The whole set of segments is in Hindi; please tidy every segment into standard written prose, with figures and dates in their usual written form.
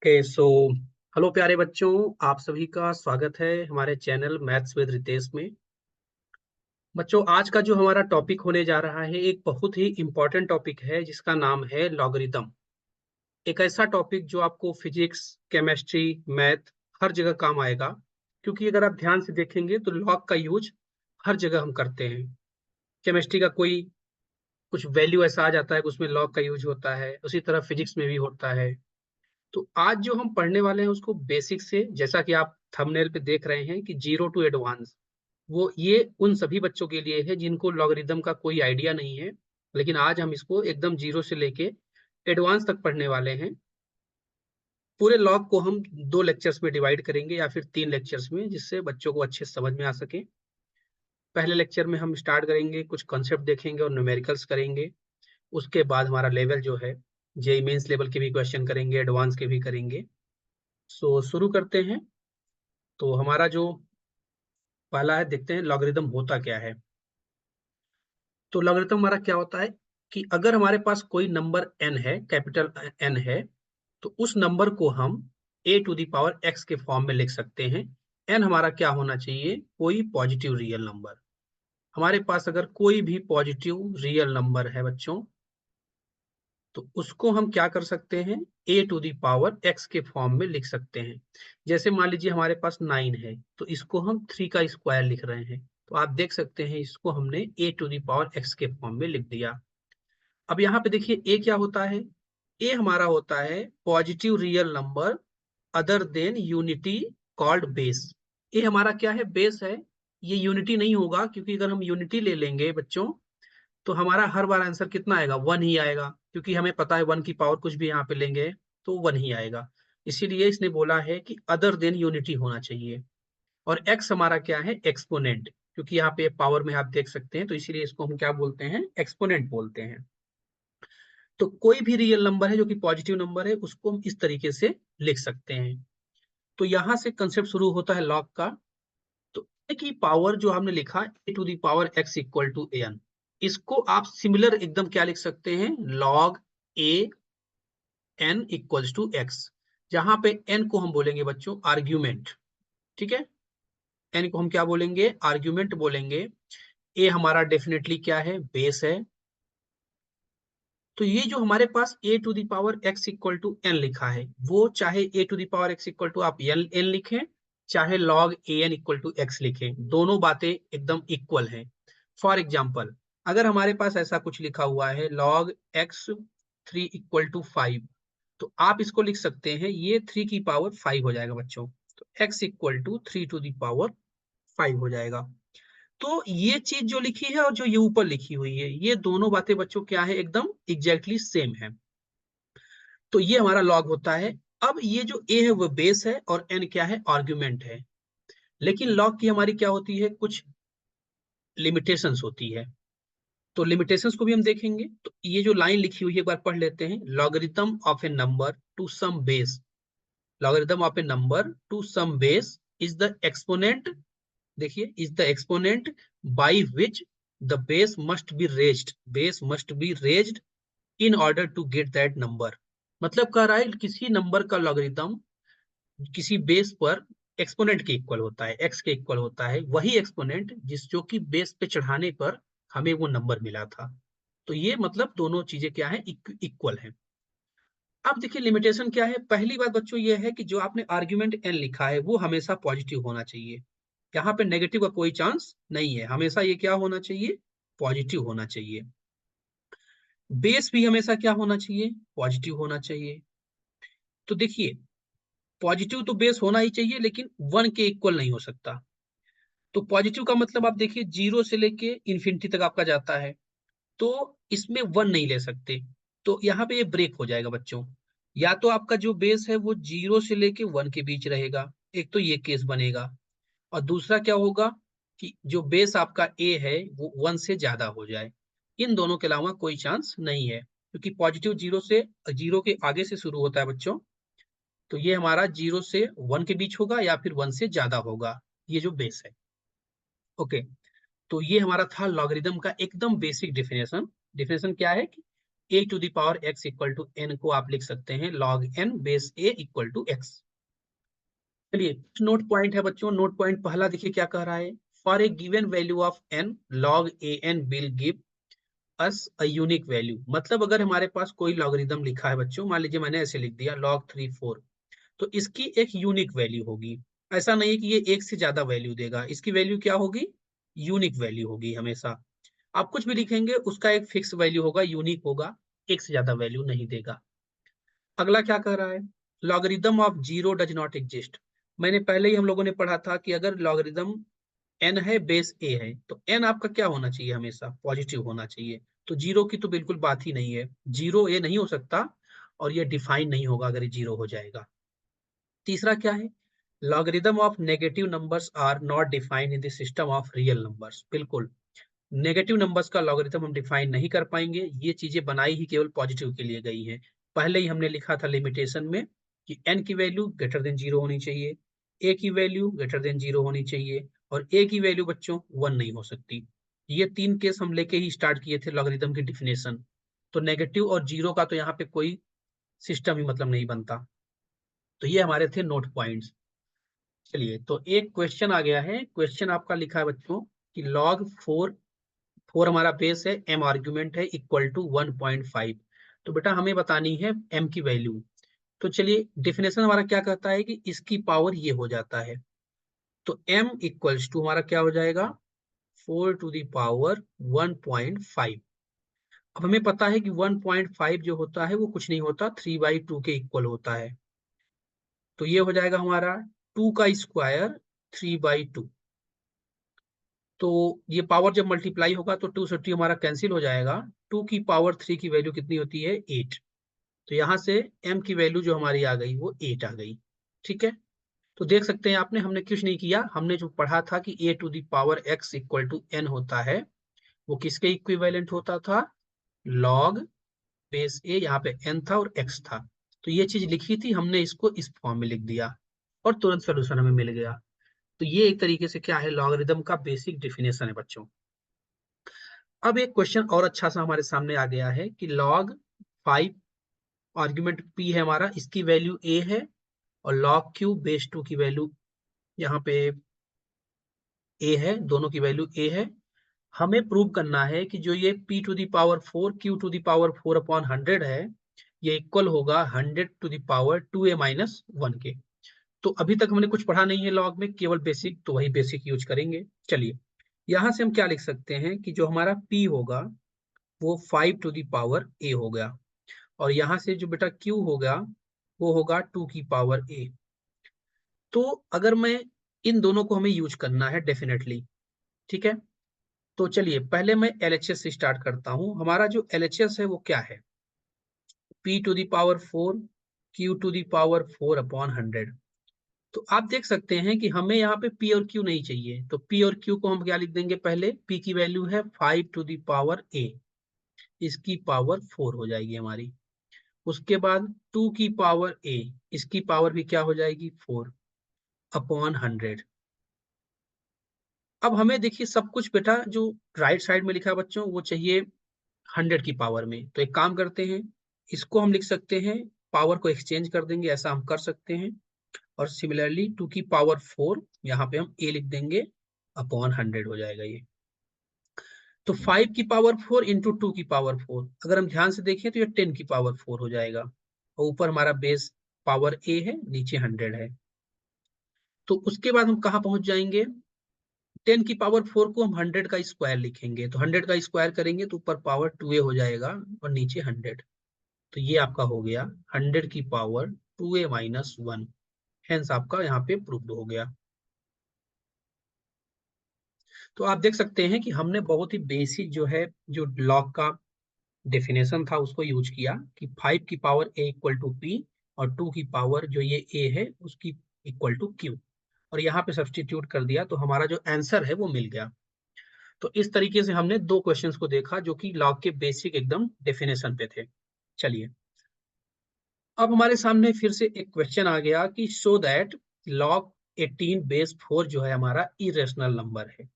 ओके सो हेलो प्यारे बच्चों, आप सभी का स्वागत है हमारे चैनल मैथ्स विद रितेश में। बच्चों, आज का जो हमारा टॉपिक होने जा रहा है एक बहुत ही इम्पोर्टेंट टॉपिक है जिसका नाम है लॉगरिदम। एक ऐसा टॉपिक जो आपको फिजिक्स, केमिस्ट्री, मैथ हर जगह काम आएगा, क्योंकि अगर आप ध्यान से देखेंगे तो लॉग का यूज हर जगह हम करते हैं। केमिस्ट्री का कोई कुछ वैल्यू ऐसा आ जाता है कि उसमें लॉग का यूज होता है, उसी तरह फिजिक्स में भी होता है। तो आज जो हम पढ़ने वाले हैं उसको बेसिक से, जैसा कि आप थंबनेल पे देख रहे हैं कि जीरो टू एडवांस, वो ये उन सभी बच्चों के लिए है जिनको लॉगरिदम का कोई आइडिया नहीं है। लेकिन आज हम इसको एकदम जीरो से लेके एडवांस तक पढ़ने वाले हैं। पूरे लॉग को हम 2 लेक्चर्स में डिवाइड करेंगे या फिर 3 लेक्चर्स में, जिससे बच्चों को अच्छे से समझ में आ सके। पहले लेक्चर में हम स्टार्ट करेंगे, कुछ कॉन्सेप्ट देखेंगे और न्यूमेरिकल्स करेंगे। उसके बाद हमारा लेवल जो है, जेई मेंस लेवल के भी क्वेश्चन करेंगे, एडवांस के भी करेंगे। सो शुरू करते हैं। तो हमारा जो पहला है, देखते हैं लॉगरिदम होता क्या है। तो लॉगरिदम हमारा क्या होता है कि अगर हमारे पास कोई नंबर n है, कैपिटल n है, तो उस नंबर को हम a⁻x के फॉर्म में लिख सकते हैं। n हमारा क्या होना चाहिए? कोई पॉजिटिव रियल नंबर। हमारे पास अगर कोई भी पॉजिटिव रियल नंबर है बच्चों, तो उसको हम क्या कर सकते हैं? a⁻x के फॉर्म में लिख सकते हैं। जैसे मान लीजिए हमारे पास 9 है, तो इसको हम 3 का स्क्वायर लिख रहे हैं। तो आप देख सकते हैं इसको हमने a⁻x के फॉर्म में लिख दिया। अब यहाँ पे देखिए a क्या होता है? a हमारा होता है positive real number other than unity called base. ये हमारा क्या है? बेस है। ये यूनिटी नहीं होगा, क्योंकि अगर हम यूनिटी ले लेंगे बच्चों तो हमारा हर बार आंसर कितना आएगा? 1 ही आएगा, क्योंकि हमें पता है 1 की पावर कुछ भी यहाँ पे लेंगे तो 1 ही आएगा। इसीलिए इसने बोला है कि अदर देन यूनिटी होना चाहिए। और x हमारा क्या है? एक्सपोनेंट, क्योंकि यहाँ पे पावर में आप देख सकते हैं, तो इसीलिए इसको हम क्या बोलते हैं? एक्सपोनेंट बोलते हैं। तो कोई भी रियल नंबर है जो कि पॉजिटिव नंबर है, उसको हम इस तरीके से लिख सकते हैं। तो यहाँ से कंसेप्ट शुरू होता है लॉग का। तो a की पावर जो हमने लिखा a⁻x इक्वल टू an, इसको आप सिमिलर एकदम क्या लिख सकते हैं? Log a n equals to x, जहां पे n को हम बोलेंगे बच्चों आर्ग्यूमेंट। ठीक है, n को हम क्या बोलेंगे? आर्ग्यूमेंट बोलेंगे। a हमारा डेफिनेटली क्या है? बेस है। तो ये जो हमारे पास a⁻x इक्वल टू n लिखा है, वो चाहे a⁻x इक्वल टू आप n लिखें, चाहे log an equal to x लिखें, दोनों बातें एकदम इक्वल हैं। फॉर एग्जाम्पल, अगर हमारे पास ऐसा कुछ लिखा हुआ है log x3 इक्वल टू 5, तो आप इसको लिख सकते हैं, ये 3 की पावर 5 हो जाएगा बच्चों। तो x equal to 3 to the power 5 हो जाएगा। तो ये चीज जो लिखी है और जो ये ऊपर लिखी हुई है, ये दोनों बातें बच्चों क्या है? एकदम एग्जैक्टली सेम है। तो ये हमारा लॉग होता है। अब ये जो a है वो बेस है और n क्या है? आर्ग्यूमेंट है। लेकिन लॉग की हमारी क्या होती है? कुछ लिमिटेशंस होती है। तो लिमिटेशंस को भी हम देखेंगे। तो ये जो लाइन लिखी हुई है एक बार पढ़ लेते हैं। Logarithm of a number to some base, logarithm of a number to some base is the exponent, देखिए, is the exponent by which the base must be raised, base must be raised in order to get that number. मतलब कह रहा है किसी नंबर का लॉगरिथम किसी बेस पर एक्सपोनेंट के इक्वल होता है, एक्स के इक्वल होता है, वही एक्सपोनेंट जिस जो कि बेस पे चढ़ाने पर हमें वो नंबर मिला था। तो ये मतलब दोनों चीजें क्या है? इक्वल है। अब देखिए लिमिटेशन क्या है। पहली बात बच्चों ये है कि जो आपने आर्ग्यूमेंट एन लिखा है वो हमेशा पॉजिटिव होना चाहिए। यहाँ पे नेगेटिव का कोई चांस नहीं है, हमेशा ये क्या होना चाहिए? पॉजिटिव होना चाहिए। बेस भी हमेशा क्या होना चाहिए? पॉजिटिव होना चाहिए। तो देखिए, पॉजिटिव तो बेस होना ही चाहिए, लेकिन 1 के इक्वल नहीं हो सकता। तो पॉजिटिव का मतलब आप देखिए 0 से लेके इंफिनिटी तक आपका जाता है, तो इसमें 1 नहीं ले सकते। तो यहाँ पे ये ब्रेक हो जाएगा बच्चों। या तो आपका जो बेस है वो 0 से लेके 1 के बीच रहेगा, एक तो ये केस बनेगा। और दूसरा क्या होगा कि जो बेस आपका ए है वो 1 से ज्यादा हो जाए। इन दोनों के अलावा कोई चांस नहीं है, क्योंकि पॉजिटिव 0 के आगे से शुरू होता है बच्चों। तो ये हमारा 0 से 1 के बीच होगा या फिर 1 से ज्यादा होगा, ये जो बेस है। ओके, तो ये हमारा था लॉगरिदम का एकदम बेसिक डिफिनेशन। डिफिनेशन क्या है कि a to the power x equal to n को आप लिख सकते हैं log n base a equal to x। चलिए नोट पॉइंट है बच्चों। नोट पॉइंट पहला देखिए क्या कह रहा है, for a given value of n log a n will give us a unique value. मतलब अगर हमारे पास कोई लॉगरिदम लिखा है बच्चों, मान लीजिए मैंने ऐसे लिख दिया log 3 4, तो इसकी एक यूनिक वैल्यू होगी। ऐसा नहीं है कि ये एक से ज्यादा वैल्यू देगा, इसकी वैल्यू क्या होगी, यूनिक वैल्यू होगी हमेशा। आप कुछ भी लिखेंगे उसका एक फिक्स वैल्यू होगा, यूनिक होगा, एक से ज्यादा वैल्यू नहीं देगा। अगला क्या कह रहा है, logarithm of zero does not exist. मैंने पहले ही हम लोगों ने पढ़ा था कि अगर लॉगरिदम n है बेस a है तो n आपका क्या होना चाहिए, हमेशा पॉजिटिव होना चाहिए। तो जीरो की तो बिल्कुल बात ही नहीं है, जीरो ये नहीं हो सकता और ये डिफाइन नहीं होगा अगर ये जीरो हो जाएगा। तीसरा क्या है, logarithm of negative numbers are not defined in the system of real numbers. बिल्कुल नेगेटिव नंबर्स का लॉगरिदम हम डिफाइन नहीं कर पाएंगे, ये चीजें बनाई ही केवल पॉजिटिव के लिए गई हैं। पहले ही हमने लिखा था लिमिटेशन में कि n की वैल्यू ग्रेटर देन जीरो होनी चाहिए, a की वैल्यू ग्रेटर देन जीरो होनी चाहिए और a की वैल्यू बच्चों 1 नहीं हो सकती। ये तीन केस हम लेके ही स्टार्ट किए थे लॉगरिदम की डिफिनेशन। तो नेगेटिव और जीरो का तो यहाँ पे कोई सिस्टम ही मतलब नहीं बनता। तो ये हमारे थे नोट पॉइंट्स। चलिए तो एक क्वेश्चन आ गया है, क्वेश्चन आपका लिखा है बच्चों कि log 4, 4 हमारा बेस है, m आर्ग्यूमेंट है इक्वल टू 1.5। तो बेटा हमें बतानी है m की वैल्यू। तो चलिए डिफिनेशन हमारा क्या कहता है कि इसकी पावर ये हो जाता है। तो m इक्वल्स टू हमारा क्या हो जाएगा, 4 टू द पावर 1.5। अब हमें पता है कि 1.5 जो होता है वो कुछ नहीं होता, 3/2 के इक्वल होता है। तो ये हो जाएगा हमारा 2 का स्क्वायर 3/2। तो ये पावर जब मल्टीप्लाई होगा तो 2 से 2 हमारा कैंसिल हो जाएगा। 2 की पावर 3 की वैल्यू कितनी होती है, 8। तो यहाँ से m की वैल्यू जो हमारी आ गई वो 8 आ गई। ठीक है, तो देख सकते हैं आपने, हमने कुछ नहीं किया, हमने जो पढ़ा था कि a to the power x equal to n होता है, वो किसके इक्विवेलेंट होता था, log बेस a, यहाँ पे n था और x था। तो ये चीज लिखी थी हमने, इसको इस फॉर्म में लिख दिया और तुरंत सोल्यूशन हमें मिल गया। तो ये एक तरीके से क्या है, लॉगरिदम का बेसिक डिफिनेशन है बच्चों। अब एक क्वेश्चन और अच्छा सा हमारे सामने आ गया है कि log 5 आर्ग्यूमेंट p है हमारा, इसकी वैल्यू a है और log q बेस 2 की वैल्यू यहाँ पे a है, दोनों की वैल्यू a है। हमें प्रूव करना है कि जो ये p to the power 4 q to the power 4 upon 100 है, ये इक्वल होगा 100 to the power 2a minus 1 के। तो अभी तक हमने कुछ पढ़ा नहीं है लॉग में, केवल बेसिक, तो वही बेसिक यूज करेंगे। चलिए यहां से हम क्या लिख सकते हैं कि जो हमारा p होगा वो 5 टू द पावर a हो गया और यहाँ से जो बेटा q होगा वो होगा 2 की पावर a। तो अगर मैं इन दोनों को हमें यूज करना है डेफिनेटली, ठीक है। तो चलिए पहले मैं LHS से स्टार्ट करता हूं। हमारा जो LHS है वो क्या है, p to the power 4 q to the power 4 upon 100। तो आप देख सकते हैं कि हमें यहाँ पे p और q नहीं चाहिए, तो p और q को हम क्या लिख देंगे, पहले p की वैल्यू है 5 टू द पावर a, इसकी पावर 4 हो जाएगी हमारी। उसके बाद 2 की पावर a, इसकी पावर भी क्या हो जाएगी, 4 अपॉन 100। अब हमें देखिए सब कुछ बेटा जो राइट साइड में लिखा है बच्चों वो चाहिए 100 की पावर में। तो एक काम करते हैं, इसको हम लिख सकते हैं, पावर को एक्सचेंज कर देंगे, ऐसा हम कर सकते हैं। और सिमिलरली 2 की पावर 4 यहाँ पे हम a लिख देंगे अपॉन 100 हो जाएगा ये। तो 5 की पावर 4 इंटू 2 की पावर 4, अगर हम ध्यान से देखें तो ये 10 की पावर 4 हो जाएगा और ऊपर हमारा बेस पावर a है, नीचे 100 है। तो उसके बाद हम कहाँ पहुंच जाएंगे, 10 की पावर 4 को हम 100 का स्क्वायर लिखेंगे, तो 100 का स्क्वायर करेंगे तो ऊपर पावर 2a हो जाएगा और नीचे 100। तो ये आपका हो गया 100 की पावर 2a माइनस 1, हेंस आपका यहाँ पे प्रूव्ड हो गया। तो आप देख सकते हैं कि हमने बहुत ही बेसिक जो है, जो लॉग का डेफिनेशन था उसको यूज किया कि 5 की power a equal to p और 2 की पावर जो ये a है उसकी इक्वल टू q, और यहाँ पे सब्सटीट्यूट कर दिया तो हमारा जो आंसर है वो मिल गया। तो इस तरीके से हमने दो क्वेश्चंस को देखा जो कि लॉग के बेसिक एकदम डेफिनेशन पे थे। चलिए अब हमारे सामने फिर से एक क्वेश्चन आ गया कि शो दैट लॉग 18 बेस 4 जो है हमारा इरेशनल नंबर है।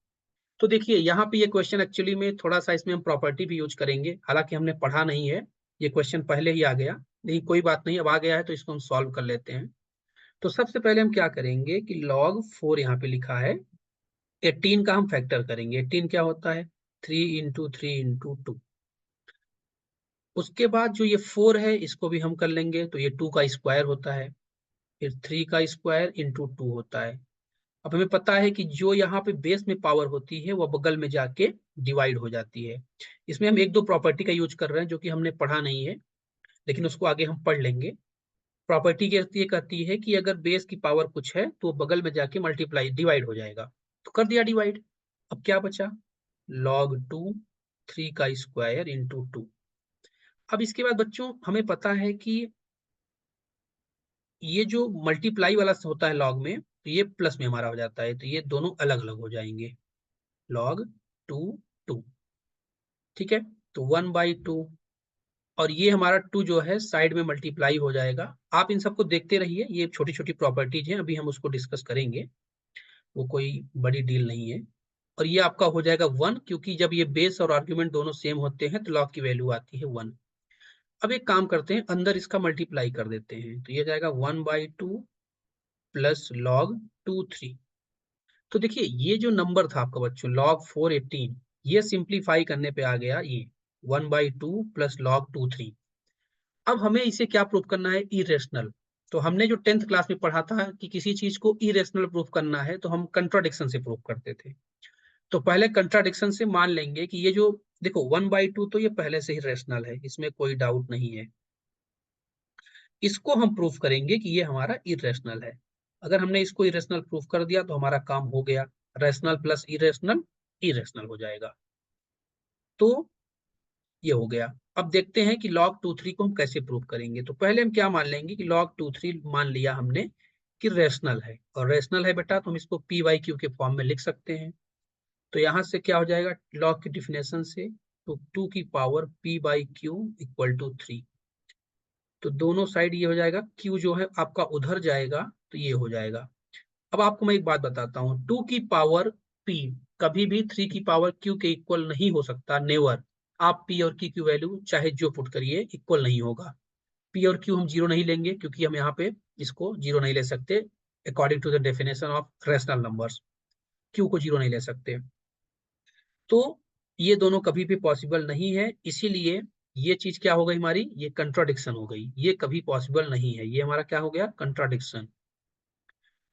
तो देखिए यहाँ पे ये क्वेश्चन एक्चुअली में थोड़ा सा इसमें हम प्रॉपर्टी भी यूज करेंगे, हालांकि हमने पढ़ा नहीं है, ये क्वेश्चन पहले ही आ गया, लेकिन कोई बात नहीं, अब आ गया है तो इसको हम सॉल्व कर लेते हैं। तो सबसे पहले हम क्या करेंगे कि log 4 यहाँ पे लिखा है, 18 का हम फैक्टर करेंगे। 18 क्या होता है? 3 इंटू 3 इंटू 2। उसके बाद जो ये 4 है इसको भी हम कर लेंगे, तो ये 2 का स्क्वायर होता है, फिर 3 का स्क्वायर इंटू 2 होता है। अब हमें पता है कि जो यहाँ पे बेस में पावर होती है वो बगल में जाके डिवाइड हो जाती है। इसमें हम एक दो प्रॉपर्टी का यूज कर रहे हैं जो कि हमने पढ़ा नहीं है, लेकिन उसको आगे हम पढ़ लेंगे। प्रॉपर्टी ये कहती है कि अगर बेस की पावर कुछ है तो बगल में जाके मल्टीप्लाई डिवाइड हो जाएगा। तो कर दिया डिवाइड। अब क्या बचा? log 2 3 का स्क्वायर इंटू 2। अब इसके बाद बच्चों हमें पता है कि ये जो मल्टीप्लाई वाला होता है लॉग में, तो ये प्लस में हमारा हो जाता है, तो ये दोनों अलग अलग हो जाएंगे। log 2 2, ठीक है। तो 1/2, और ये हमारा 2 जो है साइड में मल्टीप्लाई हो जाएगा। आप इन सबको देखते रहिए, ये छोटी छोटी प्रॉपर्टीज हैं, अभी हम उसको डिस्कस करेंगे, वो कोई बड़ी डील नहीं है। और ये आपका हो जाएगा 1, क्योंकि जब ये बेस और आर्ग्यूमेंट दोनों सेम होते हैं तो लॉग की वैल्यू आती है 1। अब एक काम करते हैं, अंदर इसका मल्टीप्लाई कर देते हैं, तो ये जाएगा 1/2 प्लस log 2 3। तो देखिए ये जो नंबर था आपका बच्चों log 4 18, ये सिंप्लीफाई करने पे आ गया ये 1/2 प्लस log 2 3। अब हमें इसे क्या प्रूव करना है? इरेशनल। तो हमने जो 10th क्लास में पढ़ा था कि किसी चीज को इरेशनल प्रूफ करना है तो हम कंट्राडिक्शन से प्रूव करते थे। तो पहले कंट्राडिक्शन से मान लेंगे कि ये जो देखो 1/2 तो ये पहले से ही रेशनल है, इसमें कोई डाउट नहीं है। इसको हम प्रूफ करेंगे कि ये हमारा इरेशनल है। अगर हमने इसको इरेशनल प्रूफ कर दिया तो हमारा काम हो गया। रैशनल प्लस इरेशनल इरेशनल हो जाएगा। तो ये हो गया। अब देखते हैं कि log 2 3 को हम कैसे प्रूव करेंगे। तो पहले हम क्या मान लेंगे कि log 2 3 मान लिया हमने कि रेशनल है, और रेशनल है बेटा तो हम इसको पी बाई क्यू के फॉर्म में लिख सकते हैं। तो यहां से क्या हो जाएगा लॉग की डिफिनेशन से? तो 2 की power P by Q equal to 3। तो दोनों साइड ये हो जाएगा, क्यू जो है आपका उधर जाएगा तो ये हो जाएगा। अब आपको मैं एक बात बताता हूँ, 2 की पावर पी कभी भी 3 की पावर क्यू के इक्वल नहीं हो सकता, नेवर। आप पी और की वैल्यू चाहे जो पुट करिए इक्वल नहीं होगा। पी और क्यू हम जीरो नहीं लेंगे, क्योंकि हम यहाँ पे इसको जीरो नहीं ले सकते according to the definition of rational numbers. Q को जीरो नहीं ले सकते। तो ये दोनों कभी भी पॉसिबल नहीं है, इसीलिए ये चीज क्या हो गई हमारी? ये कंट्राडिक्शन हो गई, ये कभी पॉसिबल नहीं है। ये हमारा क्या हो गया? कंट्राडिक्शन।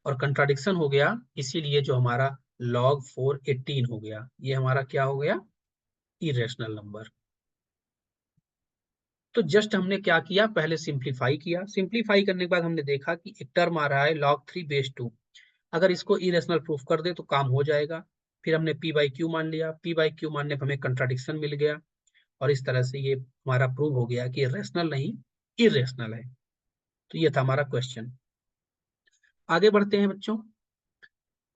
और कंट्राडिक्शन हो गया, इसीलिए जो हमारा log 4 18 हो गया, ये हमारा क्या हो गया? Irrational number. तो जस्ट हमने क्या किया? पहले सिंप्लीफाई किया। सिंप्लीफाई करने के बाद हमने देखा कि एक टर्म आ रहा है log 3 base 2। अगर इसको इरेशनल प्रूफ कर दे तो काम हो जाएगा। फिर हमने पी बाई क्यू मान लिया, पी बाई क्यू मानने पर हमें कंट्राडिक्शन मिल गया, और इस तरह से ये हमारा प्रूव हो गया कि रेशनल नहीं इरेशनल है। तो ये था हमारा क्वेश्चन। आगे बढ़ते हैं बच्चों,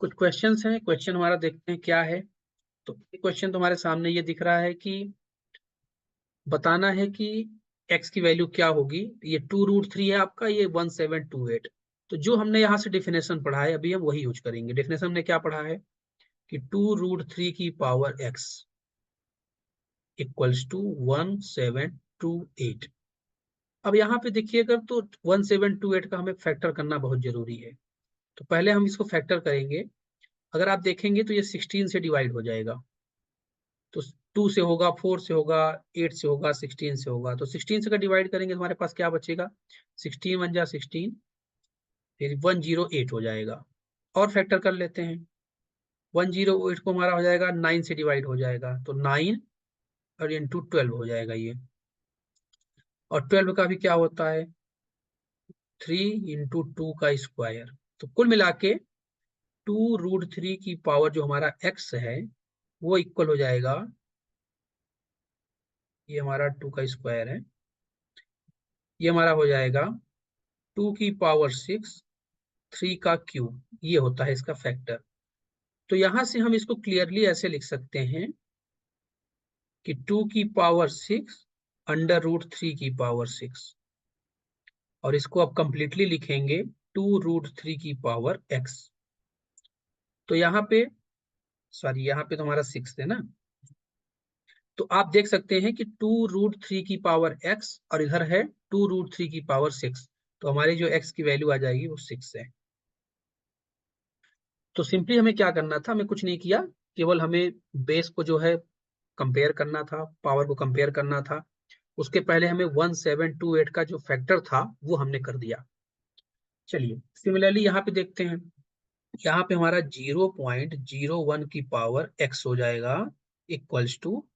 कुछ क्वेश्चंस हैं। क्वेश्चन हमारा देखते हैं क्या है। तो क्वेश्चन तुम्हारे सामने ये दिख रहा है कि बताना है कि x की वैल्यू क्या होगी। ये 2√3 है आपका, ये 1728। तो जो हमने यहाँ से डिफिनेशन पढ़ा है अभी हम वही यूज करेंगे। डिफिनेशन हमने क्या पढ़ा है कि 2√3 की पावर x इक्वल्स टू 1728। अब यहाँ पे देखिएगा तो 1728 का हमें फैक्टर करना बहुत जरूरी है। तो पहले हम इसको फैक्टर करेंगे। अगर आप देखेंगे तो ये 16 से डिवाइड हो जाएगा। तो 2 से होगा, 4 से होगा, 8 से होगा, 16 से होगा। तो 16 से का डिवाइड करेंगे तो हमारे पास क्या बचेगा? 16 × 16, फिर 108 हो जाएगा। और फैक्टर कर लेते हैं। 108 को हमारा हो जाएगा 9 से डिवाइड हो जाएगा, तो 9 और इंटू 12 हो जाएगा ये। और 12 का भी क्या होता है? 3 × 2 का स्क्वायर। तो कुल मिला के 2√3 की पावर जो हमारा x है वो इक्वल हो जाएगा, ये हमारा 2 का स्क्वायर है, ये हमारा हो जाएगा 2 की पावर 6 3 का क्यूब। ये होता है इसका फैक्टर। तो यहां से हम इसको क्लियरली ऐसे लिख सकते हैं कि 2 की पावर 6 √3 की पावर 6, और इसको अब कंप्लीटली लिखेंगे 2√3 की पावर x। तो यहाँ पे सॉरी, यहाँ पे तो हमारा 6 है ना, तो आप देख सकते हैं कि 2√3 की पावर x और इधर है 2√3 की पावर 6, तो हमारी जो x की वैल्यू आ जाएगी वो 6 है। तो सिंपली हमें क्या करना था, हमें कुछ नहीं किया, केवल हमें बेस को जो है कंपेयर करना था, पावर को कंपेयर करना था। उसके पहले हमें 1728 का जो फैक्टर था वो हमने कर दिया। चलिए सिमिलरली यहाँ पे देखते हैं, यहाँ पे हमारा 0.01 की पावर x हो जाएगा इक्वल्स टू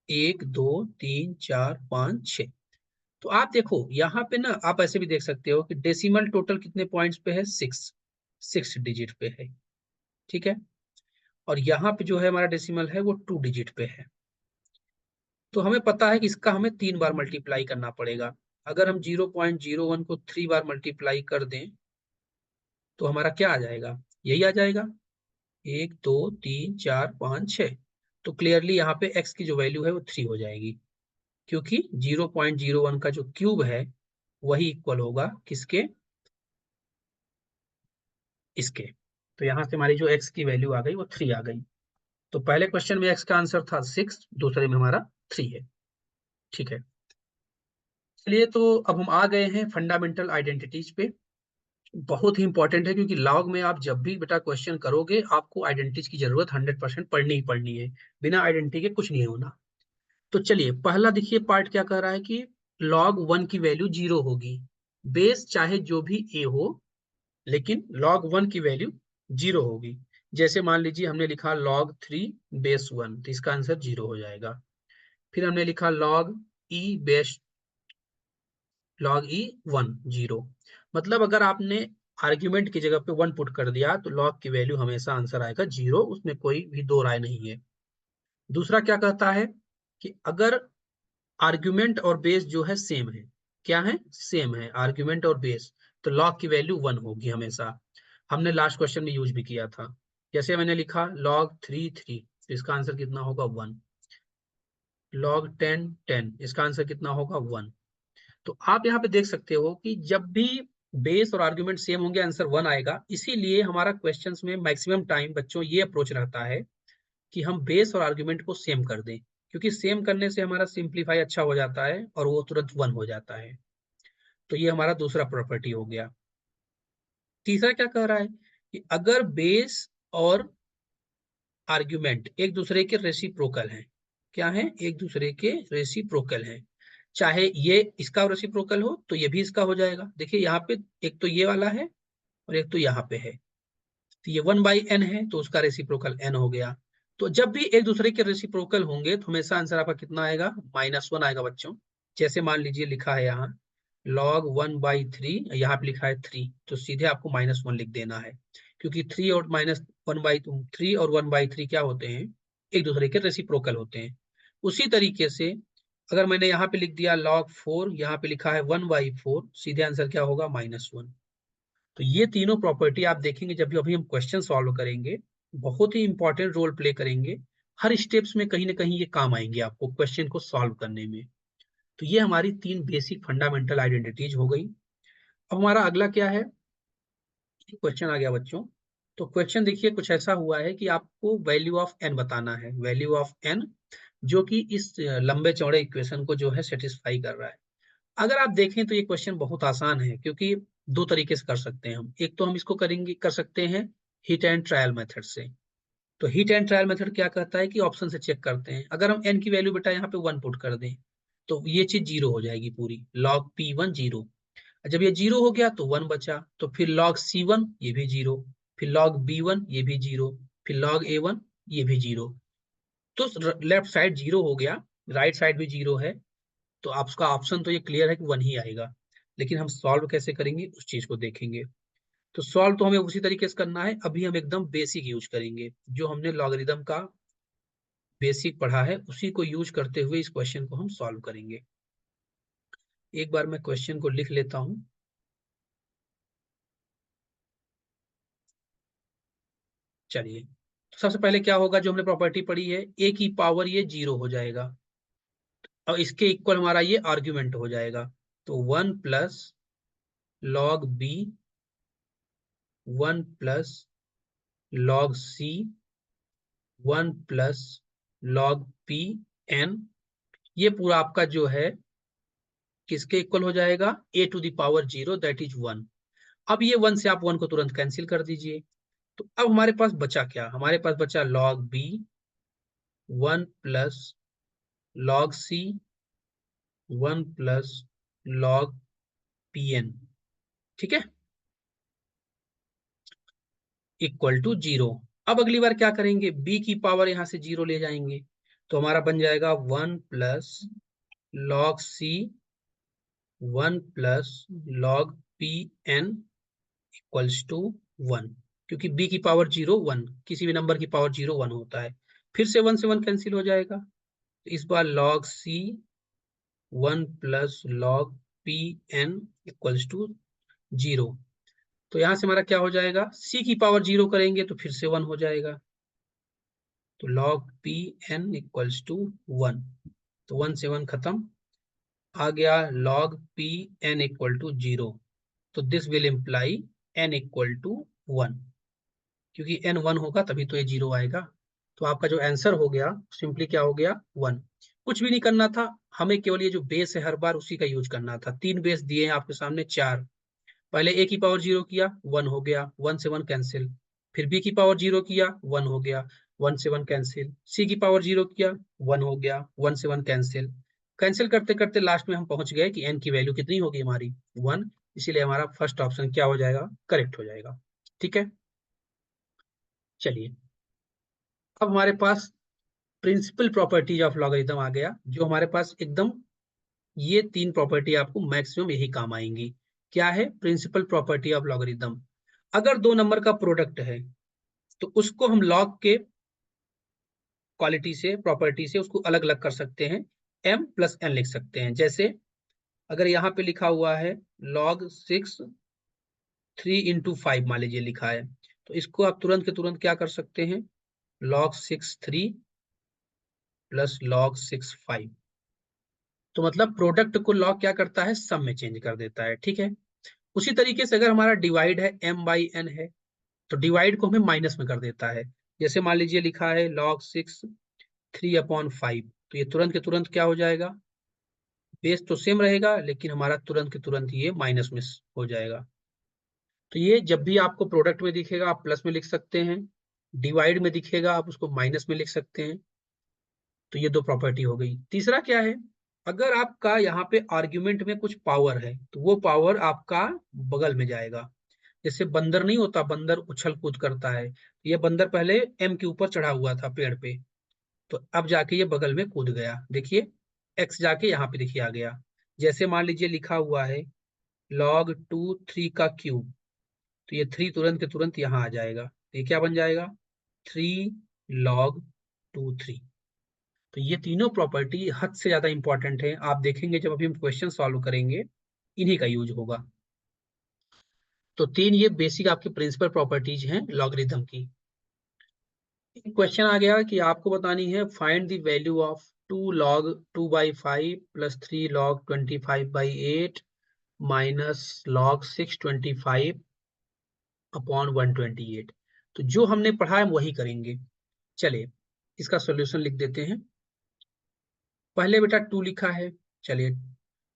1 2 3 4 5 6। तो आप देखो यहाँ पे ना, आप ऐसे भी देख सकते हो कि डेसिमल टोटल कितने पॉइंट्स पे है, 6 डिजिट पे है, ठीक है। और यहाँ पे जो है हमारा डेसिमल है वो 2 डिजिट पे है। तो हमें पता है कि इसका हमें 3 बार मल्टीप्लाई करना पड़ेगा। अगर हम 0.01 को 3 बार मल्टीप्लाई कर दें तो हमारा क्या आ जाएगा, यही आ जाएगा 1 2 3 4 5 6। तो क्लियरली यहाँ पे x की जो वैल्यू है वो 3 हो जाएगी, क्योंकि 0.01 का जो क्यूब है वही इक्वल होगा किसके, इसके। तो यहाँ से हमारी जो x की वैल्यू आ गई वो 3 आ गई। तो पहले क्वेश्चन में x का आंसर था 6, दूसरे में हमारा 3 है, ठीक है। चलिए तो अब हम आ गए हैं फंडामेंटल आइडेंटिटीज पे। बहुत ही इंपॉर्टेंट है, क्योंकि लॉग में आप जब भी बेटा क्वेश्चन करोगे आपको आइडेंटिटीज की जरूरत 100% पढ़नी ही पढ़नी है। बिना आइडेंटिटी के कुछ नहीं होना। तो चलिए पहला देखिए पार्ट क्या कर रहा है कि log 1 की वैल्यू 0 होगी, बेस चाहे जो भी a हो, लेकिन log 1 की वैल्यू 0 होगी। जैसे मान लीजिए हमने लिखा log 3 बेस 1, तो इसका आंसर 0 हो जाएगा। फिर हमने लिखा log e 1 0। मतलब अगर आपने आर्ग्यूमेंट की जगह पे 1 पुट कर दिया तो log की वैल्यू हमेशा आंसर आएगा 0, उसमें कोई भी दो राय नहीं है। दूसरा क्या कहता है कि अगर आर्ग्यूमेंट और बेस जो है सेम है, क्या है, सेम है आर्ग्यूमेंट और बेस, तो log की वैल्यू 1 होगी हमेशा। हमने लास्ट क्वेश्चन में यूज भी किया था। जैसे मैंने लिखा log 3 3, तो इसका आंसर कितना होगा 1। log 10 10, इसका आंसर कितना होगा 1। तो आप यहाँ पे देख सकते हो कि जब भी बेस और आर्ग्यूमेंट सेम होंगे आंसर 1 आएगा। इसीलिए हमारा क्वेश्चंस में मैक्सिमम टाइम बच्चों ये अप्रोच रहता है कि हम बेस और आर्ग्यूमेंट को सेम कर दें, क्योंकि सेम करने से हमारा सिंप्लीफाई अच्छा हो जाता है और वो तुरंत 1 हो जाता है। तो ये हमारा दूसरा प्रॉपर्टी हो गया। तीसरा क्या कह रहा है कि अगर बेस और आर्ग्यूमेंट एक दूसरे के रेसिप्रोकल हैं, क्या है, एक दूसरे के रेसिप्रोकल हैं, चाहे ये इसका रेसिप्रोकल हो तो ये भी इसका हो जाएगा। देखिए यहाँ पे एक तो ये वाला है और एक तो यहाँ पे है, तो ये 1/n है तो उसका रेसिप्रोकल n हो गया। तो जब भी एक दूसरे के रेसिप्रोकल होंगे तो हमेशा आंसर आपका कितना आएगा, -1 आएगा बच्चों। जैसे मान लीजिए लिखा है यहाँ log 1/3, यहाँ पे लिखा है 3, तो सीधे आपको -1 लिख देना है, क्योंकि 3 और 1/3 क्या होते हैं, एक दूसरे के रेसिप्रोकल होते हैं। उसी तरीके से अगर मैंने यहाँ पे लिख दिया log 4, यहाँ पे लिखा है 1/4, सीधे आंसर क्या होगा, -1। तो ये तीनों प्रॉपर्टी आप देखेंगे जब भी अभी हम क्वेश्चन सॉल्व करेंगे, बहुत ही इंपॉर्टेंट रोल प्ले करेंगे। हर स्टेप्स में कहीं ना कहीं ये काम आएंगे आपको क्वेश्चन को सॉल्व करने में। तो ये हमारी 3 बेसिक फंडामेंटल आइडेंटिटीज हो गई। अब हमारा अगला क्या है, क्वेश्चन आ गया बच्चों। तो क्वेश्चन देखिए कुछ ऐसा हुआ है कि आपको वैल्यू ऑफ एन बताना है, वैल्यू ऑफ एन, जो कि इस लंबे चौड़े इक्वेशन को जो है सेटिस्फाई कर रहा है। अगर आप देखें तो ये क्वेश्चन बहुत आसान है, क्योंकि दो तरीके से कर सकते हैं हम। एक तो हम इसको करेंगे, कर सकते हैं हिट एंड ट्रायल मेथड से। तो हिट एंड ट्रायल मेथड क्या कहता है कि ऑप्शन से चेक करते हैं, अगर हम एन की वैल्यू बेटा यहाँ पे 1 पुट कर दें तो ये चीज 0 हो जाएगी पूरी, लॉग P1 0। जब ये 0 हो गया तो 1 बचा, तो फिर लॉग C1 ये भी 0, फिर लॉग B1 ये भी 0, फिर लॉग A1 ये भी 0। तो लेफ्ट साइड 0 हो गया, राइट साइड भी 0 है, तो आपका ऑप्शन तो ये क्लियर है कि 1 ही आएगा। लेकिन हम सॉल्व कैसे करेंगे उस चीज को देखेंगे। तो सॉल्व तो हमें उसी तरीके से करना है, अभी हम एकदम बेसिक यूज करेंगे, जो हमने लॉगरिदम का बेसिक पढ़ा है उसी को यूज करते हुए इस क्वेश्चन को हम सॉल्व करेंगे। एक बार मैं क्वेश्चन को लिख लेता हूं। चलिए, तो सबसे पहले क्या होगा, जो हमने प्रॉपर्टी पढ़ी है, ए की पावर ये 0 हो जाएगा और इसके इक्वल हमारा ये आर्ग्यूमेंट हो जाएगा। तो 1 plus log B, 1 plus log C, 1 plus log P N, ये पूरा आपका जो है किसके इक्वल हो जाएगा, a to the power 0 that is 1। अब ये 1 से आप 1 को तुरंत कैंसिल कर दीजिए। तो अब हमारे पास बचा क्या, हमारे पास बचा log b 1 plus log c 1 plus log pn, ठीक है, इक्वल टू 0। अब अगली बार क्या करेंगे, b की पावर यहां से 0 ले जाएंगे, तो हमारा बन जाएगा 1 plus log c 1 plus log pn equals to 1, क्योंकि b की पावर 0 1, किसी भी नंबर की पावर 0 1 होता है। फिर से 1 से 1 कैंसिल हो जाएगा, तो इस बार log c 1 plus log pn equals to 0। तो यहां से हमारा क्या हो जाएगा, c की पावर 0 करेंगे तो फिर से 1 हो जाएगा, तो log pn इक्वल्स टू 1। तो 1 से 1 खत्म, आ गया log pn इक्वल टू 0। तो this will imply n equal to 1, क्योंकि n 1 होगा तभी तो ये 0 आएगा। तो आपका जो आंसर हो गया सिंपली क्या हो गया, 1। कुछ भी नहीं करना था, हमें केवल ये जो बेस है हर बार उसी का यूज करना था। 3 बेस दिए हैं आपके सामने, 4। पहले a की पावर 0 किया, 1 हो गया, 1 से 1 कैंसिल। फिर b की पावर 0 किया, 1 हो गया, 1 से 1 कैंसिल। c की पावर 0 किया, 1 हो गया, 1 से 1 कैंसिल। कैंसिल करते करते लास्ट में हम पहुंच गए कि n की वैल्यू कितनी होगी हमारी, 1। इसीलिए हमारा फर्स्ट ऑप्शन क्या हो जाएगा, करेक्ट हो जाएगा। ठीक है, चलिए अब हमारे पास प्रिंसिपल प्रॉपर्टीज ऑफ लॉगरिथम आ गया, जो हमारे पास एकदम ये 3 प्रॉपर्टी आपको मैक्सिमम यही काम आएंगी। क्या है, प्रिंसिपल प्रॉपर्टी ऑफ लॉगरिथम। अगर दो नंबर का प्रोडक्ट है तो उसको हम लॉग के क्वालिटी से, प्रॉपर्टी से उसको अलग अलग कर सकते हैं, m प्लस n लिख सकते हैं। जैसे अगर यहाँ पे लिखा हुआ है log 6 3 इंटू 5 मान लीजिए लिखा है, तो इसको आप तुरंत के तुरंत क्या कर सकते हैं, log 6 3 प्लस log 6 5। तो मतलब प्रोडक्ट को लॉग क्या करता है, सम में चेंज कर देता है। ठीक है, उसी तरीके से अगर हमारा डिवाइड है m बाई n है, तो डिवाइड को हमें माइनस में कर देता है। जैसे मान लीजिए लिखा है log 6 3 अपॉन 5, तो ये तुरंत के तुरंत क्या हो जाएगा, बेस तो सेम रहेगा लेकिन हमारा तुरंत के तुरंत ये माइनस में हो जाएगा। तो ये जब भी आपको प्रोडक्ट में दिखेगा आप प्लस में लिख सकते हैं, डिवाइड में दिखेगा आप उसको माइनस में लिख सकते हैं। तो ये दो प्रॉपर्टी हो गई। तीसरा क्या है, अगर आपका यहाँ पे आर्ग्यूमेंट में कुछ पावर है तो वो पावर आपका बगल में जाएगा। जैसे बंदर नहीं होता, बंदर उछल कूद करता है, ये बंदर पहले एम के ऊपर चढ़ा हुआ था पेड़ पे, तो अब जाके ये बगल में कूद गया, देखिए एक्स जाके यहाँ पे देखिए आ गया। जैसे मान लीजिए लिखा हुआ है log 2 3 का क्यूब, तो ये 3 तुरंत के तुरंत यहाँ आ जाएगा, तो ये क्या बन जाएगा, 3 log 2 3। तो ये तीनों प्रॉपर्टी हद से ज्यादा इंपॉर्टेंट है, आप देखेंगे जब अभी हम क्वेश्चन सॉल्व करेंगे इन्हीं का यूज होगा। तो 3 ये बेसिक आपके प्रिंसिपल प्रॉपर्टीज हैं लॉगरिथम की। क्वेश्चन आ गया कि आपको बतानी है find the value of 2 log 2 by 5 plus 3 log 25 by 8 minus log 625 upon 128। तो जो हमने पढ़ा है वही करेंगे। चलिए इसका सॉल्यूशन लिख देते हैं। पहले बेटा 2 लिखा है, चलिए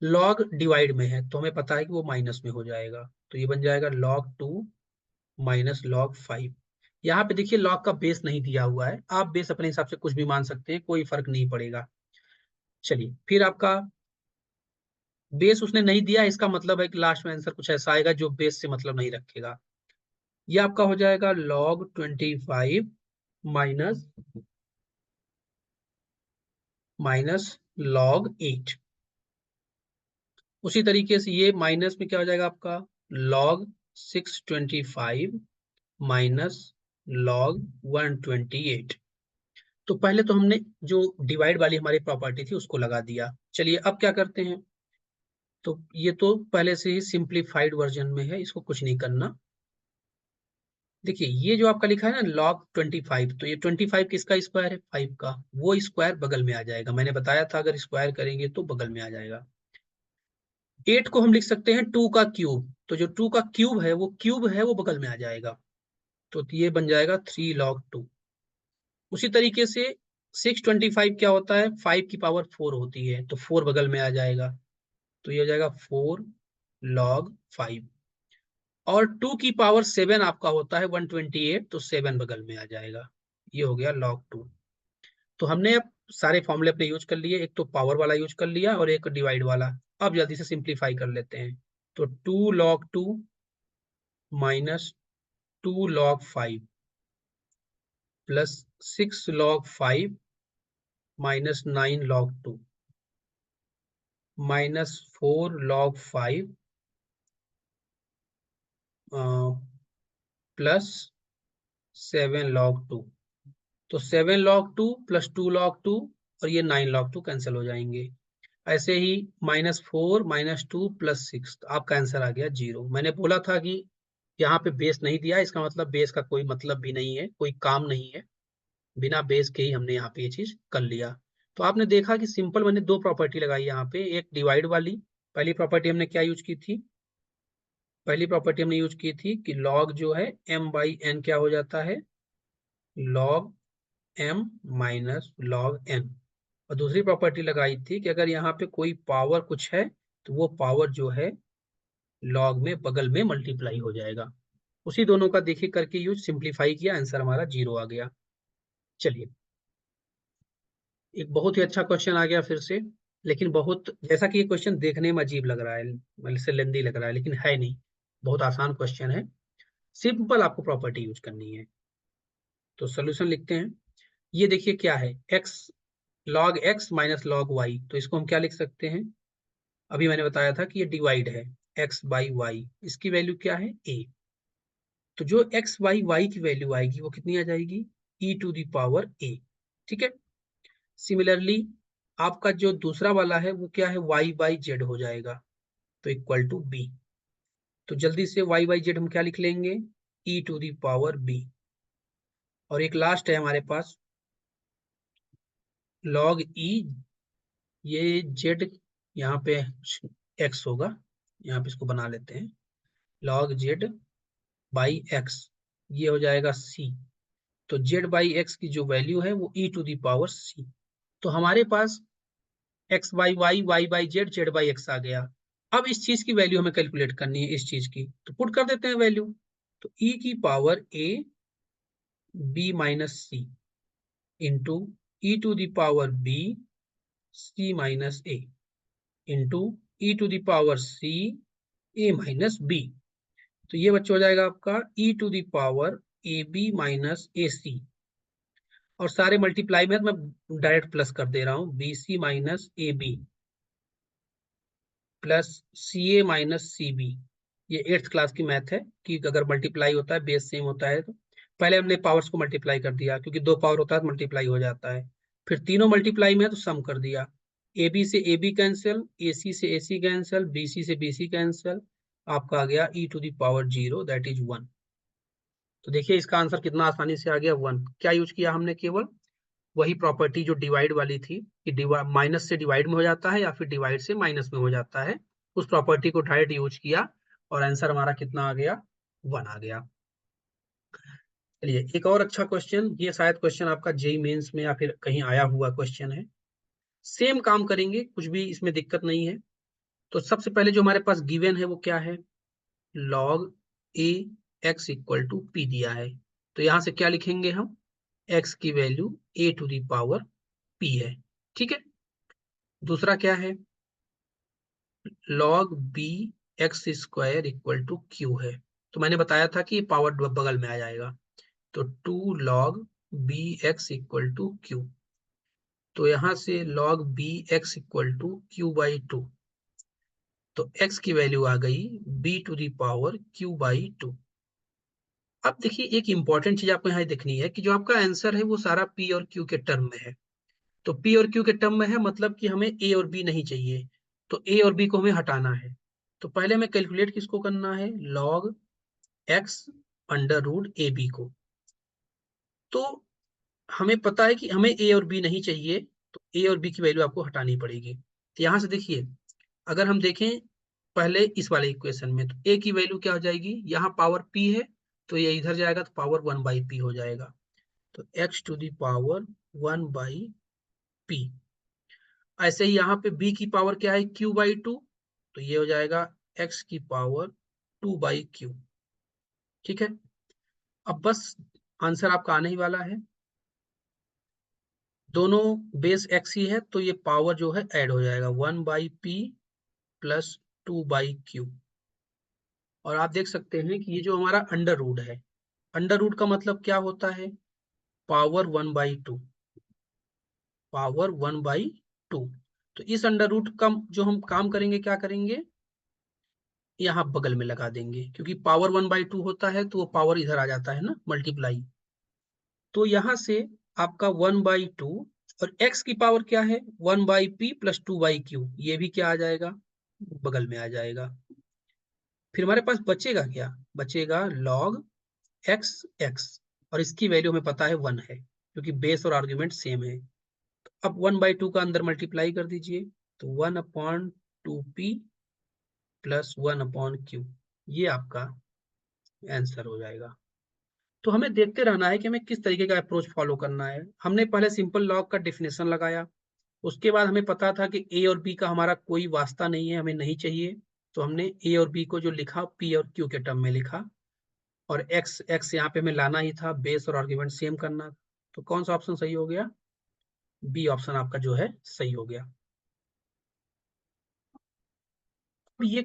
log डिवाइड में है तो हमें पता है कि वो माइनस में हो जाएगा, तो ये बन जाएगा log 2 माइनस log 5। यहाँ पे देखिए log का बेस नहीं दिया हुआ है, आप बेस अपने हिसाब से कुछ भी मान सकते हैं, कोई फर्क नहीं पड़ेगा। चलिए फिर आपका बेस उसने नहीं दिया, इसका मतलब है कि लास्ट में आंसर कुछ ऐसा आएगा जो बेस से मतलब नहीं रखेगा। ये आपका हो जाएगा log 25 माइनस माइनस log 8। उसी तरीके से ये माइनस में क्या हो जाएगा आपका log 625 माइनस log 128। तो पहले तो हमने जो डिवाइड वाली हमारी प्रॉपर्टी थी उसको लगा दिया। चलिए अब क्या करते हैं, तो ये तो पहले से ही सिंप्लीफाइड वर्जन में है, इसको कुछ नहीं करना। देखिए ये जो आपका लिखा है ना log 25, तो ये 25 किसका स्क्वायर है, 5 का, वो स्क्वायर बगल में आ जाएगा। मैंने बताया था अगर स्क्वायर करेंगे तो बगल में आ जाएगा। 8 को हम लिख सकते हैं 2 का क्यूब, तो जो 2 का क्यूब है वो बगल में आ जाएगा, तो ये बन जाएगा 3 log 2। उसी तरीके से 625 क्या होता है, 5 की पावर 4 होती है, तो 4 बगल में आ जाएगा, तो ये हो जाएगा 4 log 5। और 2 की पावर 7 आपका होता है 128, तो 7 बगल में आ जाएगा, ये हो गया log 2। तो हमने अब सारे फॉर्मूले अपने यूज कर लिए, एक तो पावर वाला यूज कर लिया और एक डिवाइड वाला। अब जल्दी से सिंप्लीफाई कर लेते हैं। तो 2 log 2 minus 2 log 5 plus 6 log 5 minus 9 log 2 minus 4 log 5 plus 7 log 2। तो 7 log 2 प्लस 2 log 2 और ये 9 log 2 कैंसिल हो जाएंगे। ऐसे ही -4 -2 प्लस 6, तो आपका आंसर आ गया 0। मैंने बोला था कि यहाँ पे बेस नहीं दिया, इसका मतलब बेस का कोई मतलब भी नहीं है, कोई काम नहीं है, बिना बेस के ही हमने यहाँ पे ये चीज कर लिया। तो आपने देखा कि सिंपल मैंने दो प्रॉपर्टी लगाई यहाँ पे, एक डिवाइड वाली। पहली प्रॉपर्टी हमने क्या यूज की थी, पहली प्रॉपर्टी हमने यूज की थी कि लॉग जो है m/n क्या हो जाता है, log m minus log n। और दूसरी प्रॉपर्टी लगाई थी कि अगर यहाँ पे कोई पावर कुछ है तो वो पावर जो है लॉग में बगल में मल्टीप्लाई हो जाएगा। उसी दोनों का देखिए करके यूज सिंप्लीफाई किया, आंसर हमारा 0 आ गया। चलिए, एक बहुत ही अच्छा क्वेश्चन आ गया फिर से, लेकिन बहुत, जैसा कि ये क्वेश्चन देखने में अजीब लग रहा है, मतलब से लेंदी लग रहा है, लेकिन है नहीं, बहुत आसान क्वेश्चन है। सिंपल आपको प्रॉपर्टी यूज करनी है। तो सोल्यूशन लिखते हैं। ये देखिए क्या है, x log x minus log y, तो इसको हम क्या लिख सकते हैं, अभी मैंने बताया था कि ये डिवाइड है x बाई वाई, इसकी वैल्यू क्या है a। तो जो x बाई वाई की वैल्यू आएगी वो कितनी आ जाएगी, e to the power a। ठीक है। सिमिलरली आपका जो दूसरा वाला है वो क्या है, y बाई जेड हो जाएगा, तो इक्वल टू b। तो जल्दी से y बाई जेड हम क्या लिख लेंगे, e to the power b। और एक लास्ट है हमारे पास log e, ये z यहाँ पे x होगा, यहाँ पे इसको बना लेते हैं, log z बाई x, ये हो जाएगा c। तो z बाई x की जो वैल्यू है वो e to the power c। तो हमारे पास x by Y, Y by Z, Z by X आ गया। अब इस चीज की वैल्यू हमें कैलकुलेट करनी है, इस चीज की, तो पुट कर देते हैं वैल्यू। तो e की power a b minus C into E to the power b c minus a into E to the power c a minus b। तो ये बच्चा हो जाएगा आपका e to the power A B minus A C, और सारे मल्टीप्लाई में मैं डायरेक्ट प्लस कर दे रहा हूँ, B C minus A B plus C A minus C B. ये 8th क्लास की मैथ है कि अगर मल्टीप्लाई होता है, बेस सेम होता है, तो पहले हमने पावर्स को मल्टीप्लाई कर दिया, क्योंकि दो पावर होता है तो मल्टीप्लाई हो जाता है। फिर तीनों मल्टीप्लाई में है तो सम कर दिया, ए बी से ए बी कैंसिल, ए सी से ए सी कैंसिल, बी सी से बी सी कैंसिल, आपका आ गया E to the power 0 that is 1। तो देखिए इसका आंसर कितना आसानी से आ गया 1। क्या यूज किया हमने, केवल वही प्रॉपर्टी जो डिवाइड वाली थी कि माइनस से डिवाइड में हो जाता है या फिर डिवाइड से माइनस में हो जाता है, उस प्रॉपर्टी को डायरेक्ट यूज किया और आंसर हमारा कितना आ गया, 1 आ गया। चलिए एक और अच्छा क्वेश्चन, ये शायद क्वेश्चन आपका जेई मेंस में या फिर कहीं आया हुआ क्वेश्चन है। सेम काम करेंगे, कुछ भी इसमें दिक्कत नहीं है। तो सबसे पहले जो हमारे पास गिवन है वो क्या है, log a x equal to p दिया है, तो यहां से क्या लिखेंगे हम, x की value a to the power p है। ठीक है। दूसरा क्या है, log b x square equal to q है, तो मैंने बताया था कि पावर बगल में आ जाएगा, तो 2 log b x equal to q। तो यहां से log b x equal to q by 2, तो x की वैल्यू आ गई b to the power q by 2। अब देखिए एक इंपॉर्टेंट चीज आपको यहाँ देखनी है कि जो आपका आंसर है वो सारा p और q के टर्म में है। तो p और q के टर्म में है, मतलब कि हमें a और b नहीं चाहिए, तो a और b को हमें हटाना है। तो पहले हमें कैलकुलेट किसको करना है, log x under root A B को। तो हमें पता है कि हमें a और b नहीं चाहिए, तो a और b की वैल्यू आपको हटानी पड़ेगी। तो यहां से देखिए, अगर हम देखें पहले इस वाले इक्वेशन में, तो a की वैल्यू क्या हो जाएगी, यहाँ पावर p है तो ये इधर जाएगा तो पावर 1/p हो जाएगा, तो x to the power 1/p। ऐसे ही यहाँ पे b की पावर क्या है, q/2, तो ये हो जाएगा x की पावर 2/q। ठीक है, अब बस आंसर आपका आने ही वाला है। दोनों बेस x ही है तो ये पावर जो है ऐड हो जाएगा, 1/p प्लस 2/q। और आप देख सकते हैं कि ये जो हमारा अंडर रूट है, अंडर रूट का मतलब क्या होता है, पावर 1/2, पावर 1/2। तो इस अंडर रूट का जो हम काम करेंगे, क्या करेंगे, यहाँ बगल में लगा देंगे, क्योंकि पावर 1/2 होता है तो वो पावर इधर आ जाता है ना, मल्टीप्लाई। तो यहाँ से आपका 1/2 और x की पावर क्या है, 1/p प्लस 2/q, ये भी क्या आ जाएगा, बगल में आ जाएगा। फिर हमारे पास बचेगा क्या, बचेगा log x, और इसकी वैल्यू हमें पता है 1 है, क्योंकि बेस और आर्ग्यूमेंट सेम है। अब 1/2 का अंदर मल्टीप्लाई कर दीजिए, तो 1/2p प्लस 1/q, ये आपका आंसर हो जाएगा। तो हमें देखते रहना है कि हमें किस तरीके का अप्रोच फॉलो करना है। हमने पहले सिंपल लॉग का डेफिनेशन लगाया, उसके बाद हमें पता था कि ए और बी का हमारा कोई वास्ता नहीं है, हमें नहीं चाहिए, तो हमने ए और बी को जो लिखा पी और क्यू के टर्म में लिखा, और एक्स यहाँ पे हमें लाना ही था, बेस और आर्ग्यूमेंट सेम करना। तो कौन सा ऑप्शन सही हो गया, बी ऑप्शन आपका जो है सही हो गया। अब ये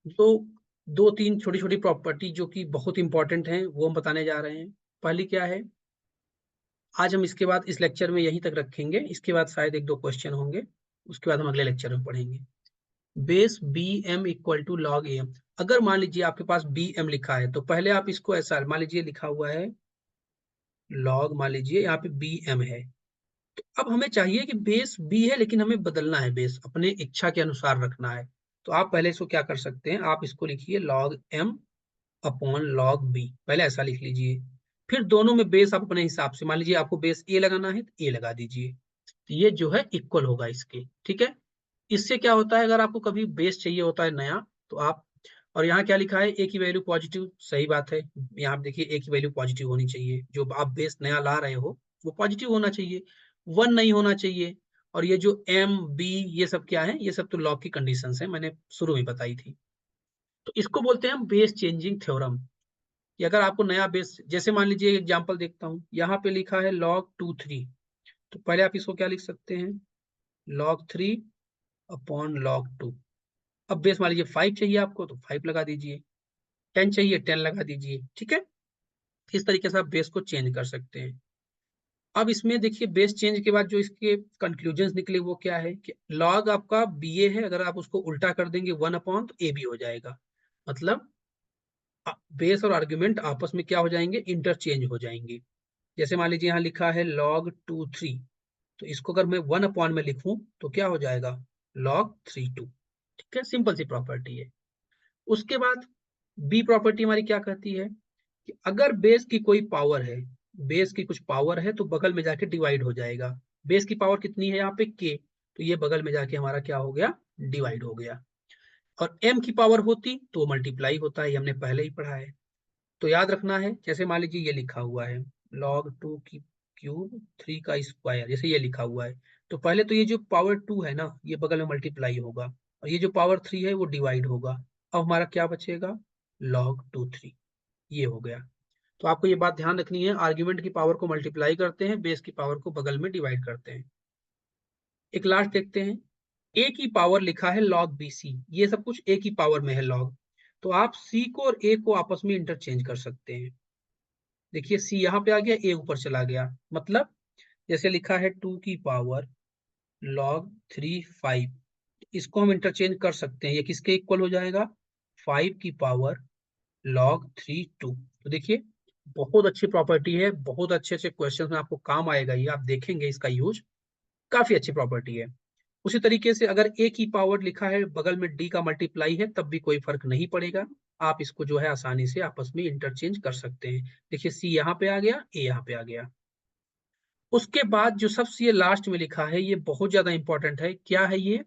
जो दो तीन छोटी छोटी प्रॉपर्टी जो कि बहुत इंपॉर्टेंट हैं वो हम बताने जा रहे हैं। पहली क्या है, आज हम इसके बाद इस लेक्चर में यहीं तक रखेंगे, इसके बाद शायद एक दो क्वेश्चन होंगे, उसके बाद हम अगले लेक्चर में पढ़ेंगे। Base B M equal to log A M. अगर मान लीजिए आपके पास बी एम लिखा है तो पहले आप इसको ऐसा मान लीजिए, लिखा हुआ है लॉग, मान लीजिए यहाँ पे बी एम है, तो अब हमें चाहिए कि बेस बी है लेकिन हमें बदलना है, बेस अपने इच्छा के अनुसार रखना है। तो आप पहले इसको क्या कर सकते हैं, आप इसको लिखिए log M upon log B, पहले ऐसा लिख लीजिए। फिर दोनों में बेस आप अपने हिसाब से, मान लीजिए आपको बेस ए लगाना है तो ए लगा दीजिए, तो ये जो है इक्वल होगा इसके। ठीक है, इससे क्या होता है, अगर आपको कभी बेस चाहिए होता है नया, तो आप, और यहाँ क्या लिखा है, ए की वैल्यू पॉजिटिव, सही बात है, यहाँ देखिए ए की वैल्यू पॉजिटिव होनी चाहिए, जो आप बेस नया ला रहे हो वो पॉजिटिव होना चाहिए, 1 नहीं होना चाहिए। और ये जो एम बी ये सब क्या है, ये सब तो लॉग की कंडीशंस है, मैंने शुरू में बताई थी। तो इसको बोलते हैं हम बेस चेंजिंग थ्योरम, कि अगर आपको नया बेस, जैसे मान लीजिए एग्जांपल देखता हूँ, यहाँ पे लिखा है log 2 3, तो पहले आप इसको क्या लिख सकते हैं, log 3 अपॉन log 2। अब बेस मान लीजिए 5 चाहिए आपको तो 5 लगा दीजिए, 10 चाहिए 10 लगा दीजिए। ठीक है, इस तरीके से आप बेस को चेंज कर सकते हैं। अब इसमें देखिए बेस चेंज के बाद जो इसके कंक्लूजन निकले वो क्या है, कि लॉग आपका बी ए है, अगर आप उसको उल्टा कर देंगे 1 अपॉन, तो ए बी हो जाएगा। मतलब बेस और आर्ग्यूमेंट आपस में क्या हो जाएंगे, इंटरचेंज हो जाएंगे। जैसे मान लीजिए यहाँ लिखा है log 2 3, तो इसको अगर मैं 1 अपॉन में लिखूं तो क्या हो जाएगा, log 3 2। ठीक है, सिंपल सी प्रॉपर्टी है। उसके बाद बी प्रॉपर्टी हमारी क्या कहती है, कि अगर बेस की कोई पावर है, बेस की कुछ पावर है तो बगल में जाके डिवाइड हो जाएगा। बेस की पावर कितनी है यहाँ पे के, तो ये बगल में जाके हमारा क्या हो गया, डिवाइड हो गया। और एम की पावर होती तो मल्टीप्लाई होता है, ये हमने पहले ही पढ़ा है। तो याद रखना है, जैसे मान लीजिए ये लिखा हुआ है log 2 की क्यूब 3 का स्क्वायर, जैसे ये लिखा हुआ है, तो पहले तो ये जो पावर 2 है ना, ये बगल में मल्टीप्लाई होगा, और ये जो पावर 3 है वो डिवाइड होगा। अब हमारा क्या बचेगा, log 2 3, ये हो गया। तो आपको ये बात ध्यान रखनी है, आर्ग्यूमेंट की पावर को मल्टीप्लाई करते हैं, बेस की पावर को बगल में डिवाइड करते हैं। एक लास्ट देखते हैं, ए की पावर लिखा है log BC, ये सब कुछ ए की पावर में है लॉग, तो आप सी को और ए को आपस में इंटरचेंज कर सकते हैं। देखिए सी यहाँ पे आ गया, ए ऊपर चला गया, मतलब जैसे लिखा है 2 की पावर log 3 5, इसको हम इंटरचेंज कर सकते हैं, ये किसके इक्वल हो जाएगा, 5 की पावर log 3 2। तो देखिए बहुत अच्छी प्रॉपर्टी है, बहुत अच्छे अच्छे क्वेश्चन में आपको काम आएगा, ये आप देखेंगे इसका यूज, काफी अच्छी प्रॉपर्टी है। उसी तरीके से अगर ए की पावर लिखा है बगल में डी का मल्टीप्लाई है, तब भी कोई फर्क नहीं पड़ेगा, आप इसको जो है आसानी से आपस में इंटरचेंज कर सकते हैं। देखिए सी यहाँ पे आ गया, ए यहाँ पे आ गया। उसके बाद जो सबसे ये लास्ट में लिखा है ये बहुत ज्यादा इंपॉर्टेंट है, क्या है ये,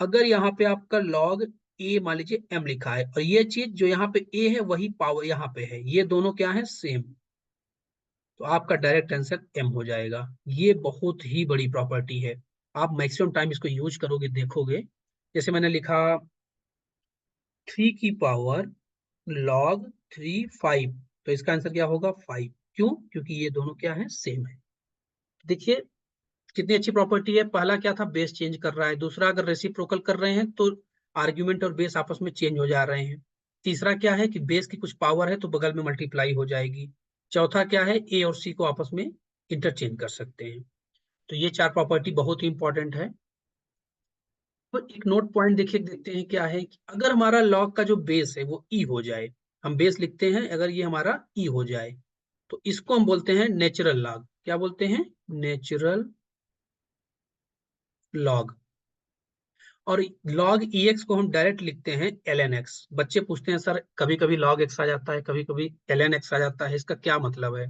अगर यहाँ पे आपका लॉग ए मान लीजिए एम लिखा है, और ये चीज जो यहाँ पे ए है वही पावर यहाँ पे है, ये दोनों क्या है, सेम। तो आपका डायरेक्ट आंसर m हो जाएगा। ये बहुत ही बड़ी प्रॉपर्टी है, आप मैक्सिमम टाइम इसको यूज करोगे, देखोगे। जैसे मैंने लिखा 3 की पावर log 3 5, तो इसका आंसर क्या होगा 5। क्यों? क्योंकि ये दोनों क्या है, सेम है। देखिए कितनी अच्छी प्रॉपर्टी है। पहला क्या था, बेस चेंज कर रहा है। दूसरा, अगर रेसिप्रोकल कर रहे हैं तो आर्ग्यूमेंट और बेस आपस में चेंज हो जा रहे हैं। तीसरा क्या है कि बेस की कुछ पावर है तो बगल में मल्टीप्लाई हो जाएगी। चौथा क्या है, ए और सी को आपस में इंटरचेंज कर सकते हैं। तो ये 4 प्रॉपर्टी बहुत ही इंपॉर्टेंट है। तो एक नोट पॉइंट देखिए, देखते हैं क्या है कि अगर हमारा लॉग का जो बेस है वो ई हो जाए, हम बेस लिखते हैं, अगर ये हमारा ई हो जाए तो इसको हम बोलते हैं नेचुरल लॉग। क्या बोलते हैं? Natural log. और log ex को हम डायरेक्ट लिखते हैं ln x। बच्चे पूछते हैं सर कभी कभी log x आ जाता है, कभी कभी ln x आ जाता है, इसका क्या मतलब है?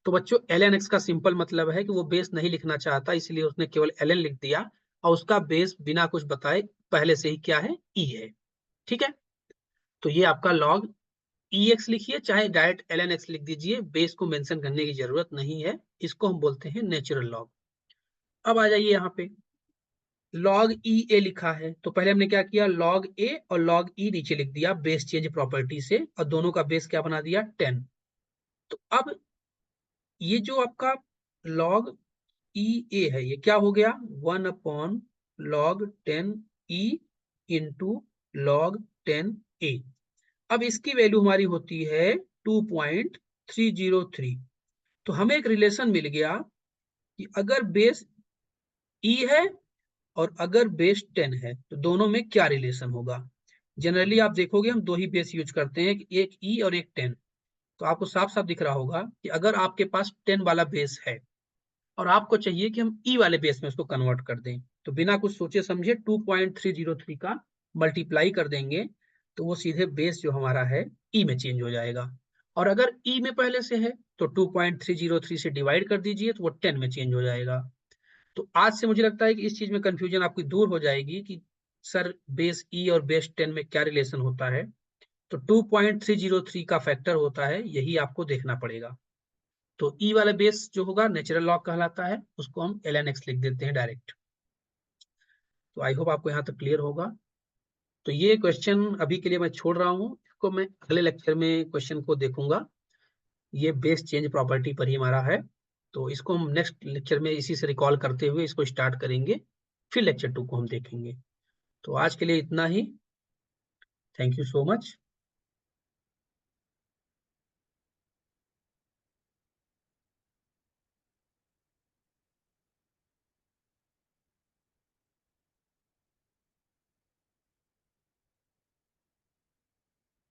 तो बच्चों ln x का सिंपल मतलब है कि वो बेस नहीं लिखना चाहता, इसलिए उसने केवल ln लिख दिया और उसका बेस बिना कुछ बताए पहले से ही क्या है, e है। ठीक है, तो ये आपका log ex लिखिए, चाहे डायरेक्ट ln x लिख दीजिए, बेस को मेंशन करने की जरूरत नहीं है। इसको हम बोलते हैं नेचुरल लॉग। अब आ जाइए यहाँ पे, log ई ए लिखा है तो पहले हमने क्या किया, log ए और log ई नीचे लिख दिया बेस चेंज प्रॉपर्टी से, और दोनों का बेस क्या बना दिया, 10। तो अब ये जो आपका log ई ए है, ये क्या हो गया, 1/log 10 e into log 10 a। अब इसकी वैल्यू हमारी होती है 2.303। तो हमें एक रिलेशन मिल गया कि अगर बेस ई है और अगर बेस 10 है तो दोनों में क्या रिलेशन होगा। जनरली आप देखोगे हम दो ही बेस यूज करते हैं, एक ई और एक 10। तो आपको साफ साफ दिख रहा होगा कि अगर आपके पास 10 वाला बेस है और आपको चाहिए कि हम ई वाले बेस में उसको कन्वर्ट कर दें, तो बिना कुछ सोचे समझे 2.303 का मल्टीप्लाई कर देंगे, तो वो सीधे बेस जो हमारा है ई में चेंज हो जाएगा। और अगर ई में पहले से है तो 2.303 से डिवाइड कर दीजिए तो वो 10 में चेंज हो जाएगा। तो आज से मुझे लगता है कि इस चीज में कंफ्यूजन आपकी दूर हो जाएगी कि सर बेस ई और बेस 10 में क्या रिलेशन होता है। तो 2.303 का फैक्टर होता है, यही आपको देखना पड़ेगा। तो ई वाला बेस जो होगा नेचुरल लॉग कहलाता है, उसको हम ln x लिख देते हैं डायरेक्ट। तो आई होप आपको यहाँ तक क्लियर होगा। तो ये क्वेश्चन अभी के लिए मैं छोड़ रहा हूँ, इसको मैं अगले लेक्चर में क्वेश्चन को देखूंगा। ये बेस चेंज प्रॉपर्टी पर ही हमारा है, तो इसको हम नेक्स्ट लेक्चर में इसी से रिकॉल करते हुए इसको स्टार्ट करेंगे, फिर लेक्चर 2 को हम देखेंगे। तो आज के लिए इतना ही। Thank you so much.